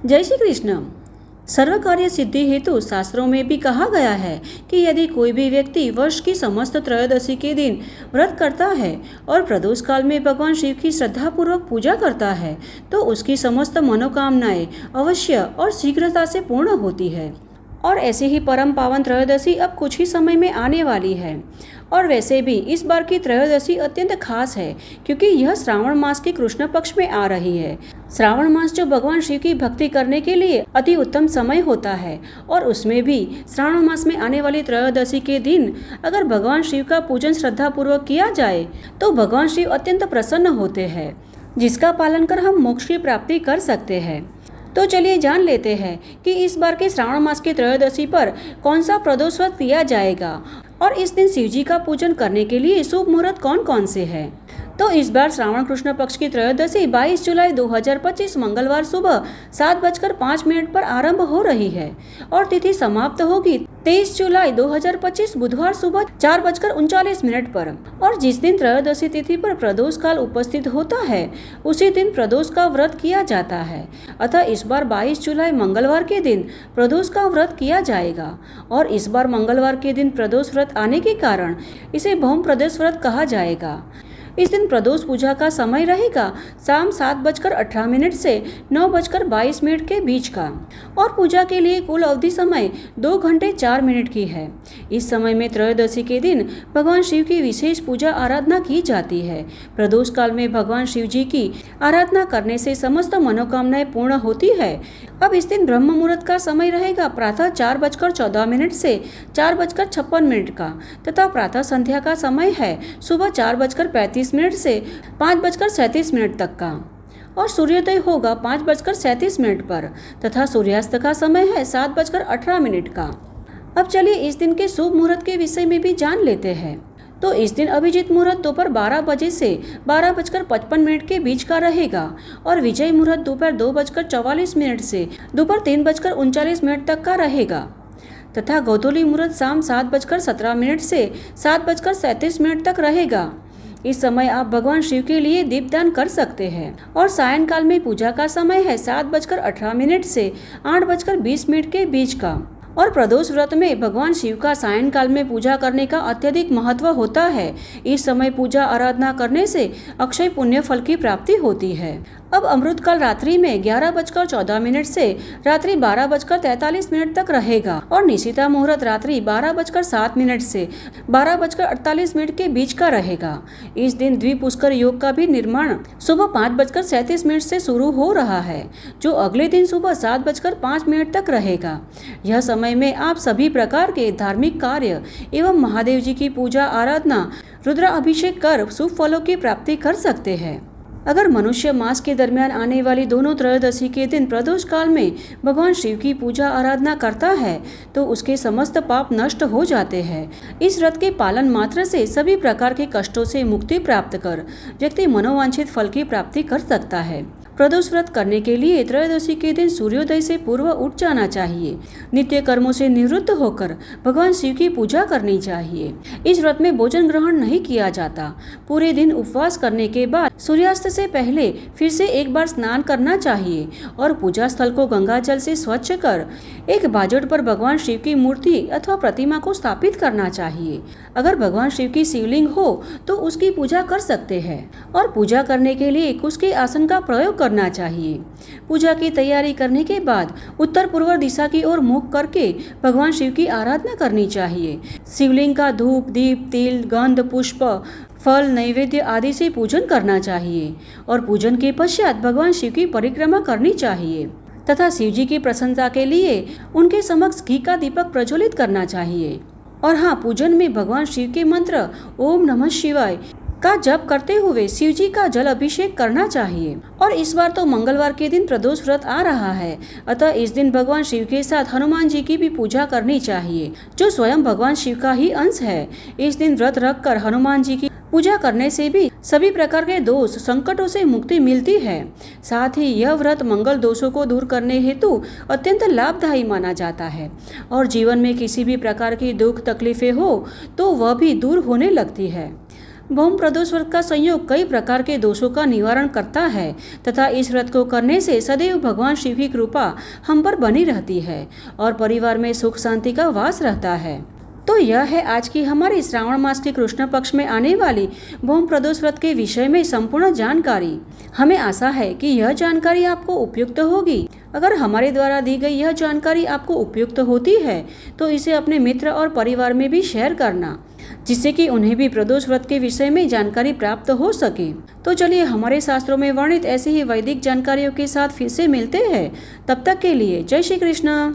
जय श्री कृष्ण। सर्व कार्य सिद्धि हेतु शास्त्रों में भी कहा गया है कि यदि कोई भी व्यक्ति वर्ष की समस्त त्रयोदशी के दिन व्रत करता है और प्रदोष काल में भगवान शिव की श्रद्धापूर्वक पूजा करता है तो उसकी समस्त मनोकामनाएं अवश्य और शीघ्रता से पूर्ण होती है। और ऐसी ही परम पावन त्रयोदशी अब कुछ ही समय में आने वाली है। और वैसे भी इस बार की त्रयोदशी अत्यंत खास है क्योंकि यह श्रावण मास के कृष्ण पक्ष में आ रही है। श्रावण मास जो भगवान शिव की भक्ति करने के लिए अति उत्तम समय होता है और उसमें भी श्रावण मास में आने वाली त्रयोदशी के दिन अगर भगवान शिव का पूजन श्रद्धापूर्वक किया जाए तो भगवान शिव अत्यंत प्रसन्न होते हैं, जिसका पालन कर हम मोक्ष की प्राप्ति कर सकते हैं। तो चलिए जान लेते हैं कि इस बार के श्रावण मास की त्रयोदशी पर कौन सा प्रदोष व्रत किया जाएगा और इस दिन शिव जी का पूजन करने के लिए शुभ मुहूर्त कौन कौन से हैं। तो इस बार श्रावण कृष्ण पक्ष की त्रयोदशी 22 जुलाई 2025 मंगलवार सुबह 7:05 पर आरंभ हो रही है और तिथि समाप्त होगी 23 जुलाई 2025 बुधवार सुबह 4:39 पर। और जिस दिन त्रयोदशी तिथि पर प्रदोष काल उपस्थित होता है उसी दिन प्रदोष का व्रत किया जाता है। अतः इस बार 22 जुलाई मंगलवार के दिन प्रदोष का व्रत किया जाएगा और इस बार मंगलवार के दिन प्रदोष व्रत आने के कारण इसे भौम प्रदोष व्रत कहा जाएगा। इस दिन प्रदोष पूजा का समय रहेगा शाम 7:18 से 9:22 के बीच का और पूजा के लिए कुल अवधि समय 2 घंटे 4 मिनट की है। इस समय में त्रयोदशी के दिन भगवान शिव की विशेष पूजा आराधना की जाती है। प्रदोष काल में भगवान शिव जी की आराधना करने से समस्त मनोकामनाएं पूर्ण होती है। अब इस दिन ब्रह्म मुहूर्त का समय रहेगा प्रातः 4:14 से 4:56 का तथा प्रातः संध्या का समय है सुबह 4:35 से 5:37 तक का और सूर्योदय होगा 5:37 पर तथा सूर्यास्त का समय है 7:18 का। अब चलिए इस दिन के शुभ मुहूर्त के विषय में भी जान लेते हैं। तो इस दिन अभिजीत मुहूर्त दोपहर 12 बजे से 12:55 के बीच का रहेगा और विजय मुहूर्त दोपहर 2:44 से दोपहर 3:39 तक का रहेगा तथा गोधूली मुहूर्त शाम 7:17 से 7:37 तक रहेगा। इस समय आप भगवान शिव के लिए दीपदान कर सकते हैं और सायंकाल में पूजा का समय है 7:18 से 8:20 के बीच का। और प्रदोष व्रत में भगवान शिव का सायंकाल में पूजा करने का अत्यधिक महत्व होता है। इस समय पूजा आराधना करने से अक्षय पुण्य फल की प्राप्ति होती है। अब अमृतकाल रात्रि में 11:14 से रात्रि 12:43 तक रहेगा और निशिता मुहूर्त रात्रि 12:07 से 12:48 के बीच का रहेगा। इस दिन द्विपुष्कर योग का भी निर्माण सुबह 5:37 से शुरू हो रहा है जो अगले दिन सुबह 7:05 तक रहेगा। यह समय में आप सभी प्रकार के धार्मिक कार्य एवं महादेव जी की पूजा आराधना रुद्राभिषेक कर शुभ फलों की प्राप्ति कर सकते हैं। अगर मनुष्य मास के दरमियान आने वाली दोनों त्रयोदशी के दिन प्रदोष काल में भगवान शिव की पूजा आराधना करता है तो उसके समस्त पाप नष्ट हो जाते हैं। इस व्रत के पालन मात्र से सभी प्रकार के कष्टों से मुक्ति प्राप्त कर व्यक्ति मनोवांछित फल की प्राप्ति कर सकता है। प्रदोष व्रत करने के लिए त्रयोदशी के दिन सूर्योदय से पूर्व उठ जाना चाहिए। नित्य कर्मों से निवृत्त होकर भगवान शिव की पूजा करनी चाहिए। इस व्रत में भोजन ग्रहण नहीं किया जाता। पूरे दिन उपवास करने के बाद सूर्यास्त से पहले फिर से एक बार स्नान करना चाहिए और पूजा स्थल को गंगा जल से स्वच्छ कर एक बाजोट पर भगवान शिव की मूर्ति अथवा प्रतिमा को स्थापित करना चाहिए। अगर भगवान शिव की शिवलिंग हो तो उसकी पूजा कर सकते हैं और पूजा करने के लिए कुश के आसन का प्रयोग करना चाहिए। पूजा की तैयारी करने के बाद उत्तर पूर्व दिशा की ओर मुख करके भगवान शिव की आराधना करनी चाहिए। शिवलिंग का धूप दीप तिल गंध पुष्प फल नैवेद्य आदि से पूजन करना चाहिए और पूजन के पश्चात भगवान शिव की परिक्रमा करनी चाहिए तथा शिव जी की प्रशंसा के लिए उनके समक्ष घी का दीपक प्रज्वलित करना चाहिए। और हाँ, पूजन में भगवान शिव के मंत्र ओम नमः शिवाय का जप करते हुए शिव जी का जल अभिषेक करना चाहिए। और इस बार तो मंगलवार के दिन प्रदोष व्रत आ रहा है, अतः इस दिन भगवान शिव के साथ हनुमान जी की भी पूजा करनी चाहिए जो स्वयं भगवान शिव का ही अंश है। इस दिन व्रत रखकर हनुमान जी की पूजा करने से भी सभी प्रकार के दोष संकटों से मुक्ति मिलती है। साथ ही यह व्रत मंगल दोषों को दूर करने हेतु अत्यंत लाभदायी माना जाता है और जीवन में किसी भी प्रकार की दुख तकलीफें हो तो वह भी दूर होने लगती है। भौम प्रदोष व्रत का संयोग कई प्रकार के दोषों का निवारण करता है तथा इस व्रत को करने से सदैव भगवान शिव की कृपा हम पर बनी रहती है और परिवार में सुख शांति का वास रहता है। तो यह है आज की हमारी श्रावण मास के कृष्ण पक्ष में आने वाली भौम प्रदोष व्रत के विषय में संपूर्ण जानकारी। हमें आशा है कि यह जानकारी आपको उपयुक्त होगी। अगर हमारे द्वारा दी गई यह जानकारी आपको उपयुक्त होती है तो इसे अपने मित्र और परिवार में भी शेयर करना, जिससे कि उन्हें भी प्रदोष व्रत के विषय में जानकारी प्राप्त हो सके। तो चलिए हमारे शास्त्रों में वर्णित ऐसी ही वैदिक जानकारियों के साथ फिर से मिलते हैं। तब तक के लिए जय श्री कृष्ण।